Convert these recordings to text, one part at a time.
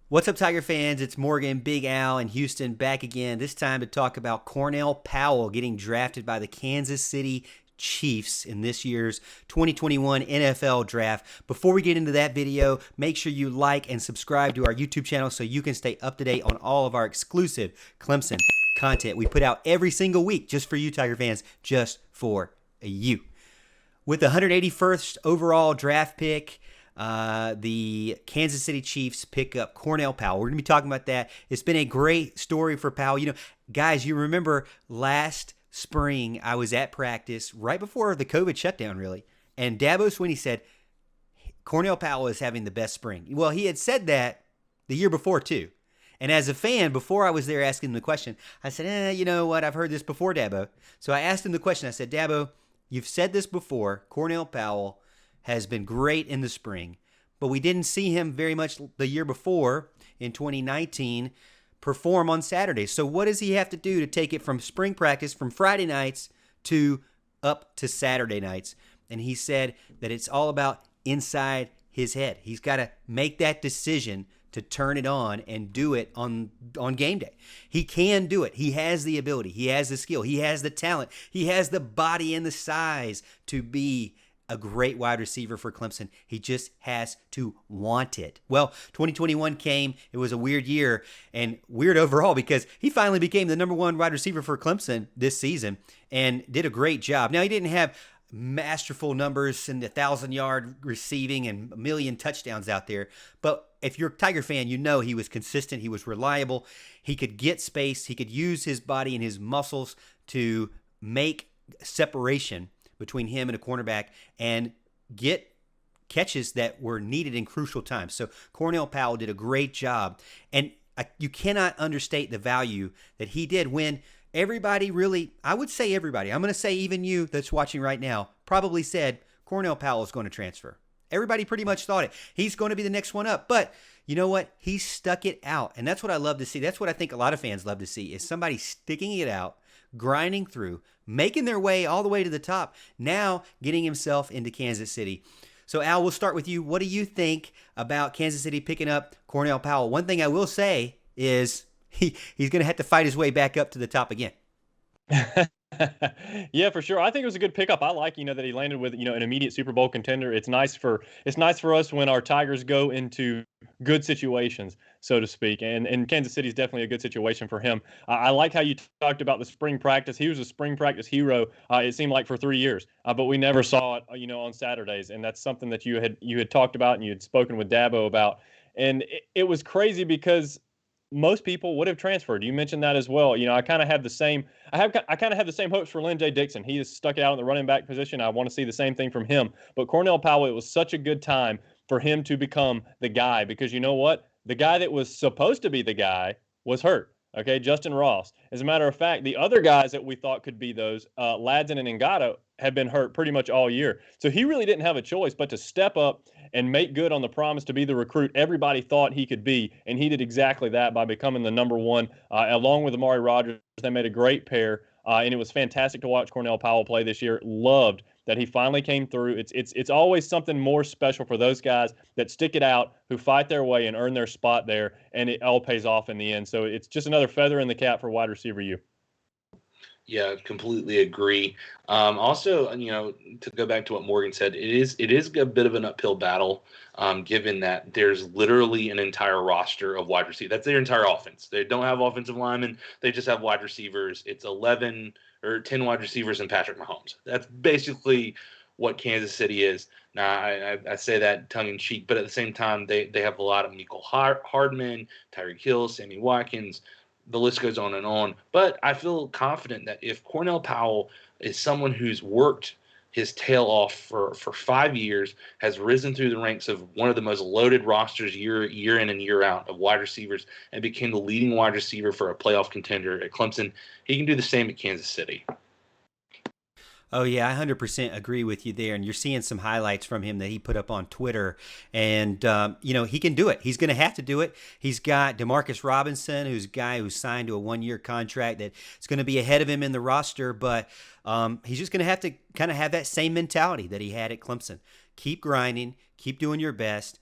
What's up, Tiger fans? It's Morgan, Big Al, and Houston back again. This time to talk about Cornell Powell getting drafted by the Kansas City Chiefs in this year's 2021 NFL Draft. Before we get into that video, make sure you like and subscribe to our YouTube channel so you can stay up to date on all of our exclusive Clemson content we put out every single week just for you, Tiger fans, just for you. With the 181st overall draft pick, the Kansas City Chiefs pick up Cornell Powell. We're going to be talking about that. It's been a great story for Powell. You know, guys, you remember last spring I was at practice right before the COVID shutdown, really, and Dabo Swinney said Cornell Powell is having the best spring. Well, he had said that the year before, too. And as a fan, before I was there asking him the question, I said, you know what? I've heard this before, Dabo. So I asked him the question. I said, Dabo, you've said this before. Cornell Powell has been great in the spring, but we didn't see him very much the year before in 2019 perform on Saturdays. So what does he have to do to take it from spring practice, from Friday nights to up to Saturday nights? And he said that it's all about inside his head. He's got to make that decision to turn it on and do it on game day. He can do it. He has the ability. He has the skill. He has the talent. He has the body and the size to be a great wide receiver for Clemson. He just has to want it. Well, 2021 came. It was a weird year, and weird overall because he finally became the number one wide receiver for Clemson this season and did a great job. Now, he didn't have masterful numbers and 1,000-yard receiving and a million touchdowns out there, but if you're a Tiger fan, you know he was consistent. He was reliable. He could get space. He could use his body and his muscles to make separation between him and a cornerback and get catches that were needed in crucial times. So Cornell Powell did a great job. And you cannot understate the value that he did when everybody really, I would say everybody, I'm going to say even you that's watching right now, probably said Cornell Powell is going to transfer. Everybody pretty much thought it. He's going to be the next one up. But you know what? He stuck it out. And that's what I love to see. That's what I think a lot of fans love to see is somebody sticking it out, grinding through, making their way all the way to the top, now getting himself into Kansas City. So, Al, we'll start with you. What do you think about Kansas City picking up Cornell Powell? One thing I will say is he's going to have to fight his way back up to the top again. Yeah, for sure. I think it was a good pickup. I like, that he landed with, an immediate Super Bowl contender. It's nice for us when our Tigers go into good situations, so to speak. And Kansas City is definitely a good situation for him. I like how you talked about the spring practice. He was a spring practice hero. It seemed like for 3 years, but we never saw it, on Saturdays. And that's something that you had talked about and you had spoken with Dabo about. And it was crazy because most people would have transferred. You mentioned that as well. I kind of have the same. I kind of have the same hopes for Lynn J. Dixon. He has stuck it out in the running back position. I want to see the same thing from him. But Cornell Powell, it was such a good time for him to become the guy because you know what? The guy that was supposed to be the guy was hurt. Okay, Justin Ross. As a matter of fact, the other guys that we thought could be those, Ladson and Ngata, have been hurt pretty much all year. So he really didn't have a choice but to step up and make good on the promise to be the recruit everybody thought he could be. And he did exactly that by becoming the number one, along with Amari Rodgers. They made a great pair. And it was fantastic to watch Cornell Powell play this year. Loved that he finally came through. It's always something more special for those guys that stick it out, who fight their way and earn their spot there, and it all pays off in the end. So it's just another feather in the cap for wide receiver U. Yeah, completely agree. Also, to go back to what Morgan said, it is a bit of an uphill battle, given that there's literally an entire roster of wide receivers. That's their entire offense. They don't have offensive linemen. They just have wide receivers. It's 11 or 10 wide receivers and Patrick Mahomes. That's basically what Kansas City is. Now, I say that tongue-in-cheek, but at the same time, they have a lot of Mecole Hardman, Tyreek Hill, Sammy Watkins. The list goes on and on. But I feel confident that if Cornell Powell is someone who's worked his tail off for 5 years, has risen through the ranks of one of the most loaded rosters year in and year out of wide receivers, and became the leading wide receiver for a playoff contender at Clemson, he can do the same at Kansas City. Oh, yeah, I 100% agree with you there. And you're seeing some highlights from him that he put up on Twitter. And, he can do it. He's going to have to do it. He's got Demarcus Robinson, who's a guy who's signed to a one-year contract that's going to be ahead of him in the roster. But he's just going to have to kind of have that same mentality that he had at Clemson. Keep grinding. Keep doing your best.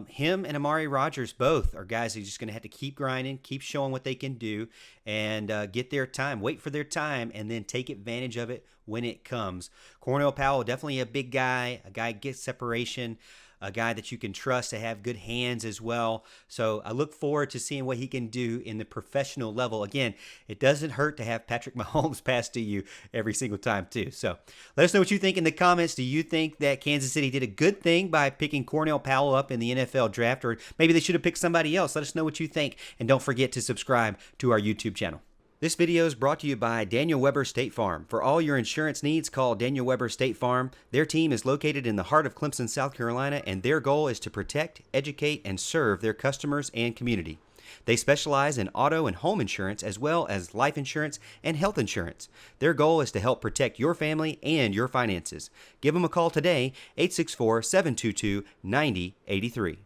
Him and Amari Rogers both are guys who are just going to have to keep grinding, keep showing what they can do, and get their time, wait for their time, and then take advantage of it when it comes. Cornell Powell, definitely a big guy, a guy gets separation, a guy that you can trust to have good hands as well. So I look forward to seeing what he can do in the professional level. Again, it doesn't hurt to have Patrick Mahomes pass to you every single time too. So let us know what you think in the comments. Do you think that Kansas City did a good thing by picking Cornell Powell up in the NFL draft, or maybe they should have picked somebody else? Let us know what you think, and don't forget to subscribe to our YouTube channel. This video is brought to you by Daniel Weber State Farm. For all your insurance needs, call Daniel Weber State Farm. Their team is located in the heart of Clemson, South Carolina, and their goal is to protect, educate, and serve their customers and community. They specialize in auto and home insurance as well as life insurance and health insurance. Their goal is to help protect your family and your finances. Give them a call today, 864-722-9083.